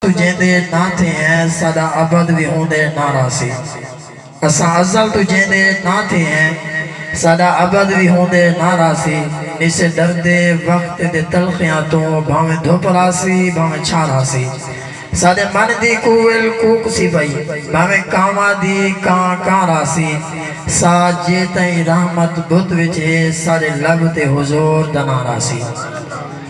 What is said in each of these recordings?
तू जेंदे ना थे हैं सदा अबद भी होंदे नारासी। असा अज़ल तू जेंदे ना थे हैं सदा अबद भी होंदे नारासी। इसे दर्दे वक्त दे तलखियां तो भावें धुपरासी भावें छारासी। सादे मन दी कुल कूक सी भाई भावें कामा दी कां रासी। सा जे तई रहमत बुत विचे सारे लब ते हुजूर दनारासी।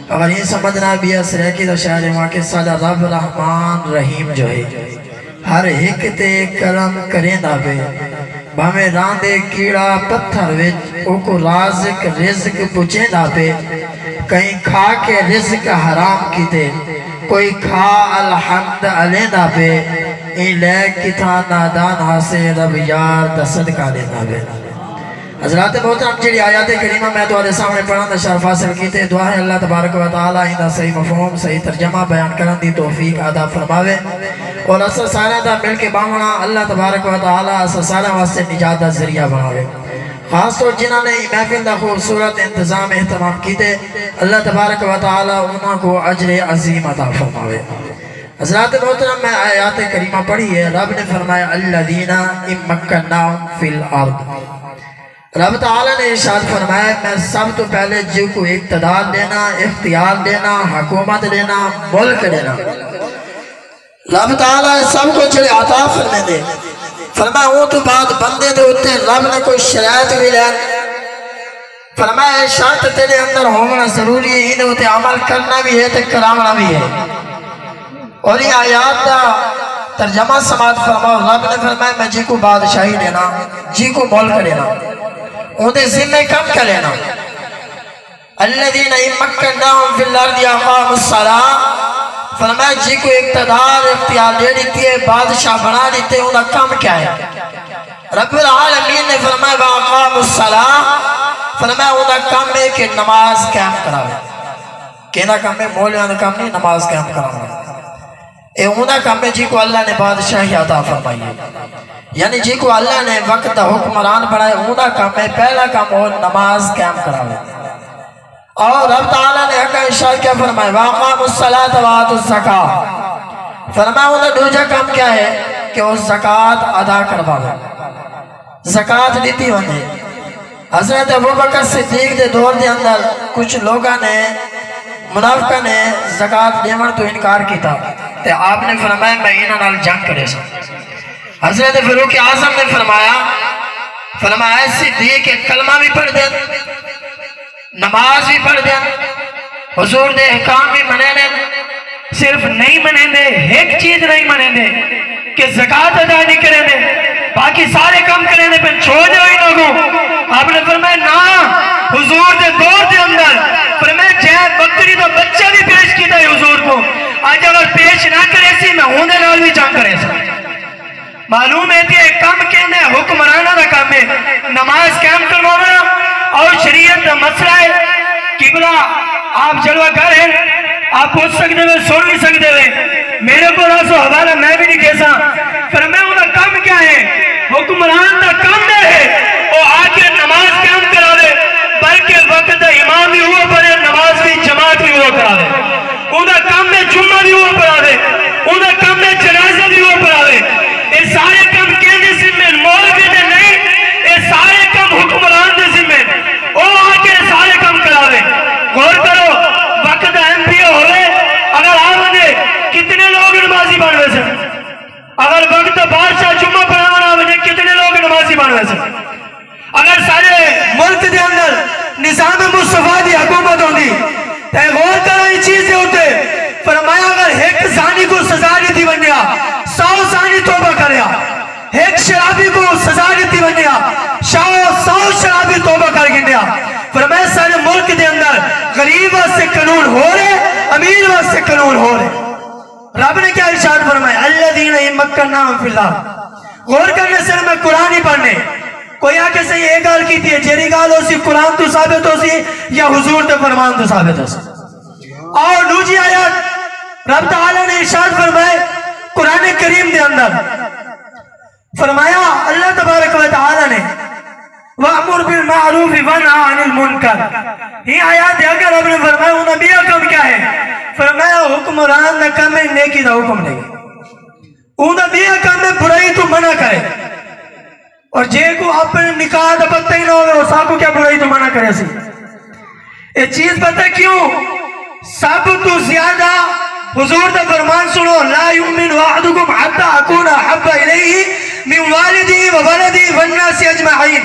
अगर ये समझना भी असर की तो शायद वहाँ के सादा रब रहमान रहीम जो है हर एक ते करम करेंदा बे। भावें रांदे कीड़ा पत्थर विच ओको राज़िक रिज़्क पुछेंदा पे। कहीं खा के रिज़्क हराम कीते कोई खा अलहम्द अलेंदा पे। ले किथा नादान हासे रब यार दा सदका देना बे। हज़रात मोहतरम जी आयत करीमा मैं तुम्हारे सामने पढ़ा तो शर्फ हासिल कीते। दुआ है अल्लाह तबारक व तआला इंदा सही मफ़हूम सही तर्जमा बयान करने दी तौफीक अता फरमावे और असा सारा दा मिल के बावना अल्लाह तबारक व तआला असा सारा वास्ते निजात दा ज़रिया बनावे। खास तौर जिन्होंने महफिल का खूबसूरत इंतजाम एहतमाम किए अल्लाह तबारक व तआला उन्होंने को अजर अजीम अता फरमावे। हज़रात मोहतरम मैं आयत करीमा पढ़ी है। रब ने फरमाया अल्लज़ीना इम्मक्कनाहुम फिल अर्द। रब तआला ने इरशाद फरमाया मैं सब तो पहले जी को इक़्तिदार देना इख्तियार देना हुकूमत देना मुल्क देना। रब तआला सब कुछ अता फरमे दे। फरमाया वो तो बाद बंदे दे उत्ते रब ने कोई शरायत भी लैन। फरमाया शर्त तेरे अंदर होना जरूरी है इन्हें उत्ते अमल करना भी है तो कराना भी है। और ये आयात का तर्जमा समात फरमाओ। रब ने फरमाया मैं जी को बादशाही देना जी को मुल्क देना उन्हें जिम्मे कम कर लेना। अल्लज़ीना इम्मक्कनाहुम फिल अर्दि अक़ामुस्सलाह। फरमाया जी को इक़्तिदार इख्तियार दे दी है बादशाह बना देते उनका काम क्या है। रब्बुल आलमीन ने फरमाया अक़ामुस्सलाह। फरमाया उनका काम है कि नमाज कायम करावे। कहना काम है मौलिया का काम नहीं नमाज कायम कराना। ए उनका काम है जी को अल्लाह ने बादशाही अता फरमाई है यानी जी को अल्लाह ने वक्त हुक्मरान बनाया उनका काम है पहला काम और नमाज कायम करावे। और रब तआला ने हक इरशाद क्या फरमाया वाक़ामुस्सलात व आतुज़्ज़कात। फरमाया उनका दूसरा काम क्या है कि वो ज़कात अदा करवावे ज़कात देती वने। हज़रत अबू बकर सिद्दीक़ के दौर के अंदर कुछ लोगों ने मुनाफिका ने ज़कात देवन तो इनकार किया तो आपने फरमाया मैं इन्हां नाल जंग करे। हज़रत फ़ारूक़ आज़म ने फरमाया सिद्दीक़ कलमा भी पढ़ दे नमाज भी पढ़ दे हुजूर दे अहकाम भी मने ने सिर्फ नहीं मने दे एक चीज नहीं मने दे कि ज़कात अदा नहीं करे दे बाकी सारे काम करे दे पर छोड़ दो इन लोगों। आपने फरमाया ना हुजूर दे दौर के अंदर फरमाया जय बकरी का बच्चा भी पेश किया है हुजूर को। आज अगर पेश ना करे सी मैं उनके नाल भी जंग करे सा। मालूम है कि कम कहने हुक्मराना का काम है नमाज कायम करवाना और शरीयत का मसला है। किबला आप जलवा कर है आप पूछ सकते हो सुन भी सकते हो मेरे को रासो हवाला मैं भी नहीं कैसा पर मैं उनका काम क्या है हुक्मरान का काम है वो आके नमाज कायम करा दे बल्कि वक्त इमाम भी हुआ पड़े नमाज भी जमात भी हुआ करा दे। उनका काम में जुम्मा भी हुआ पड़ा दे उनका काम में जनाजा भी हुआ पड़ा दे। ये सारे काम केंद्र जिम्मे मौलवी ने नहीं ये सारे काम हुक्मरान के जिम्मे वो आके सारे काम करावे। गौर करो वक्त एमपीओ होवे अगर आ बने कितने लोग नमाजी बन वैसे अगर वक्त बादशाह जुम्मा पढ़ाना बने कितने लोग नमाजी बन वैसे। अगर सारे मुल्क के अंदर निजाम मुस्तफा की हुकूमत होती तो गौर करो ये चीज होते फरमाया अगर एक जानी को सजा दी बनिया 100 जानी तौबा करया एक शराबी को सजा दी बनिया 100 शराबी तौबा कर गिनया। फरमाया सारे मुल्क के अंदर गरीब वास्ते कानून हो रहे अमीर वास्ते कानून हो रहे। रब ने क्या इरशाद फरमाया अल्लज़ीना इम्मक्कनाहुम फिल अर्द। गौर करने से मैं कुरान ही पढ़ने कोई आके सही एक गाल की थी जेरी गाल हो सी कुरान तो साबित हो सी या हुजूर ते फरमान तो साबित हो सी। और दूसरी आयत रब तआला ने इरशाद फरमाया कुरान करीम के अंदर फरमाया अल्लाह तबारक व तआला ने वअमुर बिल मारूफ वनहा अनिल मुनकर। ये आयत अगर रब ने फरमाया वो नबी का काम क्या है फरमाया हुक्मरान का काम है नेकी का हुक्म नहीं, उनका दिया काम है बुराई तो मना करे। और जे को अपने निकाह का पता ही ना हो साको क्या बुराई तो मना करे सी। ये चीज पता क्यों? सब तो ज्यादा हुजूर का फरमान सुनो, ला युमिनु अहदुकुम हत्ता अकूना अहब्बा इलैहि मिन वालिदिही व वलदिही वन्नासि अजमईन।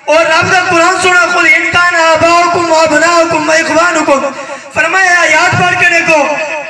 और रब का कुरान सुना, कुल इन कान आबाउकुम व अबनाउकुम व इखवानुकुम। फरमाया याद पढ़ के देखो,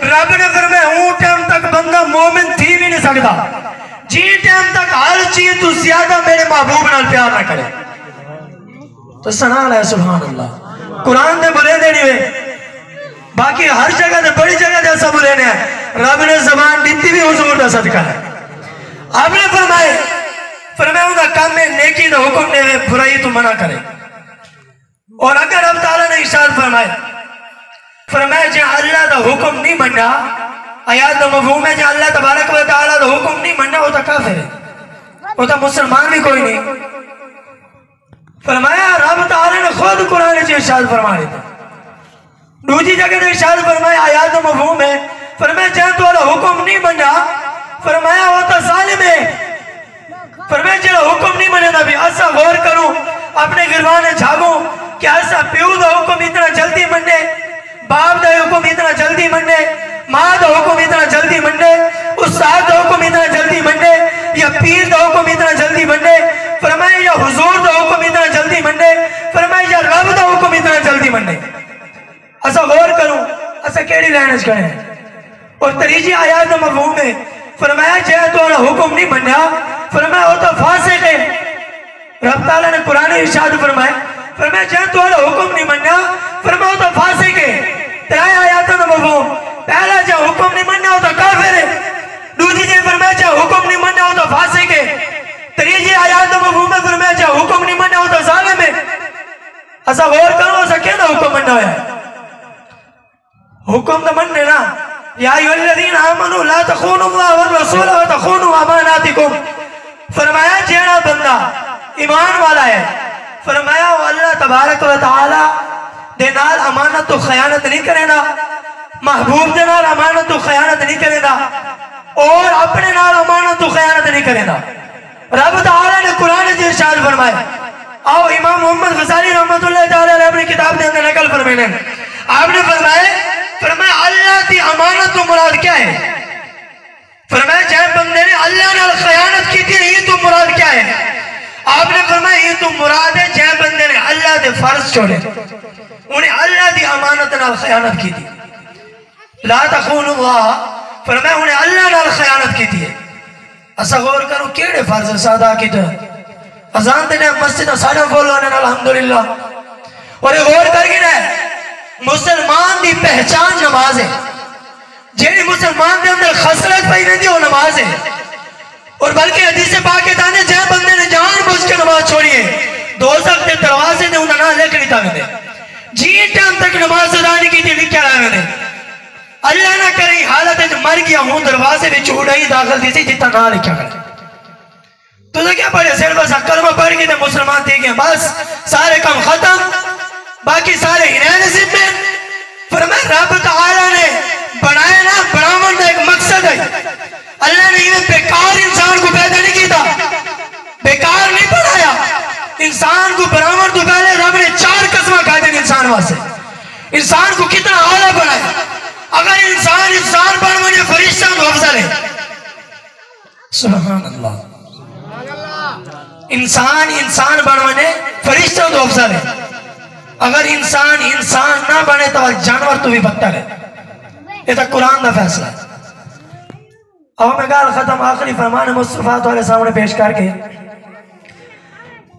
रब ने फरमाया वो टाइम तक बंदा मोमिन थी भी नहीं सकता जी टाइम तक हर चीज तो ज्यादा मेरे महबूब नाल प्यार ना करे। तो सना है सुभान अल्लाह। कुरान दे बुले देनी वे, बाकी हर जगह दे बड़ी जगह दे सब बुले ने रब ने जबान दी भी हुजूर दा सदका है। आपने फरमाया उनका काम में नेकी का हुक्म दे, बुराई तो मना करे। और अगर रब ताला ने इरशाद फरमाया जे अल्लाह का हुक्म नहीं मना, आयात का मफहूम है जे अल्लाह तबारक व तआला का हुक्म नहीं मना वो तो काफिर है, वो तो मुसलमान भी कोई नहीं। फरमाया रब ताला ने खुद कुरान में इरशाद फरमाया था, दूसरी जगह इरशाद फरमाया आयात का मफहूम है, फरमाया जे तोरा हुक्म नहीं मना, फरमाया वो तो जालिम है। फरमाया जो हुक्म नहीं मनेगा भी ऐसा गौर करूं अपने गिरवाने झागो कि ऐसा प्यू का हुक्म इतना जल्दी मने, बाप का हुक्म इतना जल्दी मने, माँ का हुक्म इतना जल्दी मने, उस्ताद का हुक्म इतना जल्दी मने, या पीर का हुक्म इतना जल्दी मने। फरमाया या हुजूर का हुक्म इतना जल्दी मने, फरमाया या रब का हुक्म इतना जल्दी मने। ऐसा गौर करूं ऐसा केड़ी लाइन करें। और तीसरी आयत का मफहूम है, फरमाया जे तोरा हुक्म नहीं मन्या, फरमाया वो तो फासिक है। रब ताला ने कुरान में इरशाद फरमाया जे तोरा हुक्म नहीं मन्या, फरमाया वो तो फासिक है। त्रै आयत का मफहूम, पहला जे हुक्म नहीं मन्या वो तो काफिर है, दूसरी जे फरमाया जे हुक्म नहीं मन्या वो तो फासिक है, तीसरी आयत का मफहूम है फरमाया जे हुक्म नहीं मन्या वो तो जालिम है। ऐसा गौर करो ऐसा क्या हुक्म मन्ना है? हुक्म तो मनने ना, या अय्युहल्लज़ीना आमनू ला तख़ूनुल्लाह व रसूलहु व तख़ूनू अमानातिकुम। फरमाया जेड़ा बंदा ईमान वाला है, फरमाया वो अल्लाह तबारक व तआला दे नाल अमानत तो खयानत नहीं करेगा, महबूब दे नाल अमानत तो खयानत नहीं करेगा, और अपने नाल अमानत तो खयानत नहीं करेगा। रब तआला ने कुरान में इरशाद फरमाया, आओ इमाम मोहम्मद गजाली रहमतुल्लाह तआला अलैह अपनी किताब के अंदर नकल फरमाने, आपने फरमाया अल्लाह की अमानत तो मुराद क्या है? फरमाया जै बंदे ने अल्लाह नाल खयानत की थी, ये तो मुराद क्या है? आपने फरमाया ये तो मुराद है जै बंदे ने अल्लाह के फर्ज छोड़े, उन्हें अल्लाह की अमानत नाल खयानत की थी। ला तख़ूनुल्लाह, फरमाया उन्हें अल्लाह नाल खयानत की थी। ऐसा गौर करो केड़े फर्ज सादा की तो अजान देने मस्जिद सारे बोलो ने अल्हम्दुलिल्लाह। और ये गौर करके ना मुसलमान की पहचान नमाज है, जेडी मुसलमान के अंदर खसरत पाई रहती वो नमाज है। और बल्कि हदीस पाक के ताने जे बंदे ने जानबूझ के नमाज छोड़ी है, दोज़ख के दरवाजे ने उन्हें ना लेकर नहीं ताकते, जी टाइम तक नमाज अदा नहीं की थी लिखा रहा है, अल्लाह ना करे हालत में मर गया हूं दरवाजे में चूड़ा ही दाखिल थी जितना ना लिखा करे। तो क्या पढ़े सिर्फ बस कलमा पढ़ के मुसलमान थे गए, बस सारे काम खत्म, बाकी सारे हिनाए नसीब में। फरमाया रब तआला ने बनाया ना, बनावन का एक मकसद है। अल्लाह ने इन्हें बेकार इंसान को पैदा नहीं किया, बेकार नहीं बनाया। इंसान को बनावन तो पहले रब ने 4 कसम खा दी इंसान वास्ते, इंसान को कितना आला बनाया। अगर इंसान बन बने फरिश्ता तो अफजल है। सुभान अल्लाह, इंसान बन बने फरिश्ता तो अफजल है। अगर इंसान ना बने तो जानवर तो भी बदतर है। ये तो कुरान का फैसला है। अब मैं गाल खत्म, आखिरी फरमान मुस्तफा तुम्हारे सामने पेश करके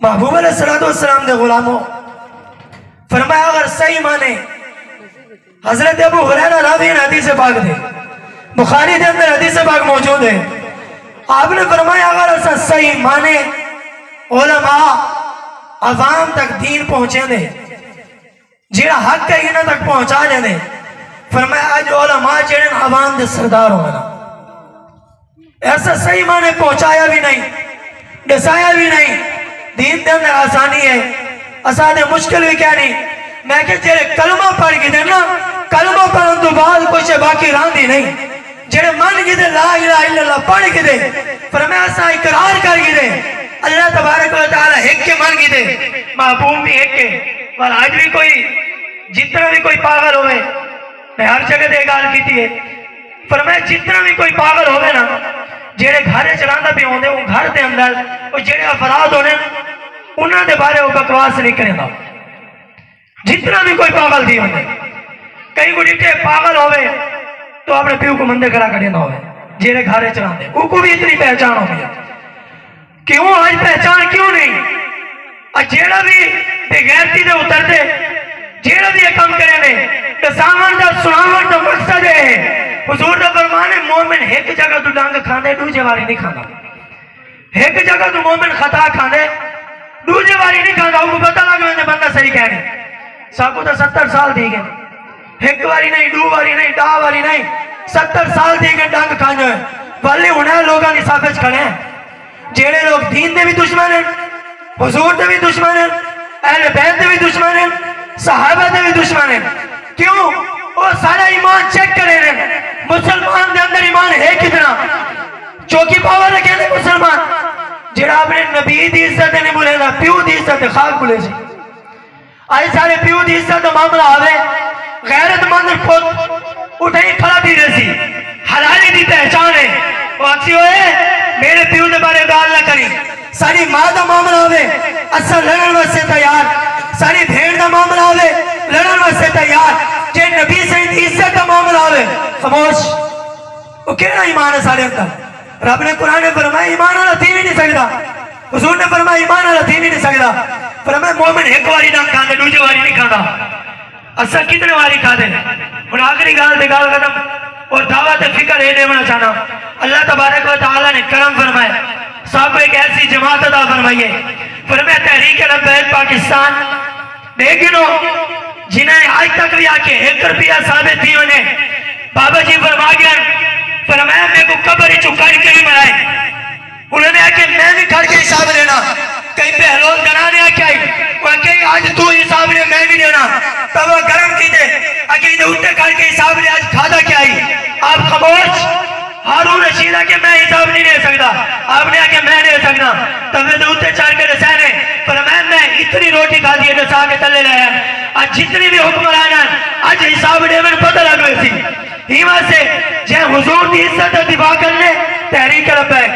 महबूब अलैहिस्सलाम दे गुलामों, फरमाया अगर सही माने हजरत अबू हुरैरा रावी हदीस पाक दे बुखारी के अंदर हदीस पाक मौजूद है। आपने फरमाया अगर ऐसा सही माने उलमा अवाम तक दीन पहुंचे दे, जेड़ा हक है इन्हां तक पहुंचा देने। फरमाया आज उलमा जेड़े अवाम दे सरदार होना, ऐसा सही माने पहुंचाया भी नहीं, दसाया भी नहीं। दीन के अंदर आसानी है, असादे मुश्किल भी क्या नहीं। मैं क्या जेड़े कलमा पढ़ गए ना, कलमा पढ़ने तो बाद कुछ बाकी रही नहीं, जेड़े मन गए ला इलाहा इल्लल्लाह पढ़ गए फरमाया असा इकरार कर गए अल्लाह तबारक व तआला एक के मन गए महबूब भी एक के। पर आज भी कोई जितना भी कोई पागल होवे, मैं हर जगह ये गल की है, फरमाया जितना भी कोई पागल होवे ना, जेड़े घर चलांदा भी होंदे वो घर के अंदर वो जेड़े अफराद होने उन्हां दे बारे वो बकवास नहीं करेंदा। जितना भी कोई पागल दी होंदे, कई गुड़ी के पागल होवे तो अपने प्यू को मंदे खड़ा करेंदा होवे, जेड़े घर चलांदे उनको भी इतनी पहचान होगी। क्यों आज पहचान क्यों नहीं? और जेड़ा भी बेगैरती दे उतरते, जेड़ा भी ये काम करे ने दसावन दा सुनावन दा मकसद है हुजूर दा फरमान है मोमिन एक जगह तू डांग खांदे दूसरी बारी नहीं खांदा, एक जगह तू मोमिन खता खांदे दूसरी बारी नहीं खांदा। उनको पता लग गया बंदा सही कह रहे। साकू तो 70 साल दी गए, एक बारी नहीं, दो बारी नहीं, 10 बारी नहीं, 70 साल दी गए डांग खाने वाले होने लोगों की साफे खड़े हैं, जेड़े लोग दीन दे भी दुश्मन है, हुजूर दे भी दुश्मन है, अहले बैत दे भी दुश्मन है, सहाबा दे भी दुश्मन है। क्यों? वो सारा ईमान चेक करे रहे, मुसलमान के अंदर ईमान है कितना, चौकी पावर रखे ने मुसलमान, जेड़ा अपने नबी की इज्जत नहीं भूलेगा, प्यू की इज्जत खाक भूले जी। आज सारे प्यू की इज्जत का मामला आवे, गैरतमंद खुद उठे ही खड़ा भी रही, हलाली की पहचान है, वो अच्छी होए मेरे प्यू के बारे गाल ना करी। सारी मां का मामला आवे असा लड़न वास्ते तैयार, सारी भेड़ का मामला आवे लड़न वास्ते तैयार, जे नबी से इज्जत का मामला आवे खामोश। वो केड़ा ईमान है सारे अंदर? रब ने कुरान में फरमाया ईमान वाला थी भी नहीं सकता, हुजूर ने फरमाया ईमान वाला थी भी नहीं सकता। फरमाया मोमिन एक बारी ना खांदे दूसरी बारी नहीं खाता, असा कितने बारी खाते। हुन आखिरी गाल पे गाल खत्म और दावत फिक्र ये देना चाहना, अल्लाह तबारक व तआला ने करम फरमाया, सबको एक ऐसी जमात अता फरमाइए। फरमाया तहरीक लब्बैक पाकिस्तान देखो जिन्हें आज तक भी आके 1 रुपया साबित थी उन्हें बाबा जी फरमा गया, फरमाया मेरे को कब्र चुप करके भी मराए, उन्होंने आके मैं भी खड़ के हिसाब लेना, कहीं पहलों डराने आके आज तू हिसाब ले मैं भी लेना, तब वो गर्म की दे आके उठे खड़ के हिसाब ले, आज खादा क्या आई आप खामोश। हारून रशीद आके मैं हिसाब नहीं ले सकता, आपने आके मैं ले सकता, तब उत्ते चार के दसाने पर मैं इतनी रोटी खा दी दसा के तले लाया, आज जितनी भी हुक्मरान आज हिसाब दे मैंने पता लग रही थी ही से जे हुजूर की इज्जत दिफा करने तहरीक लब्बैक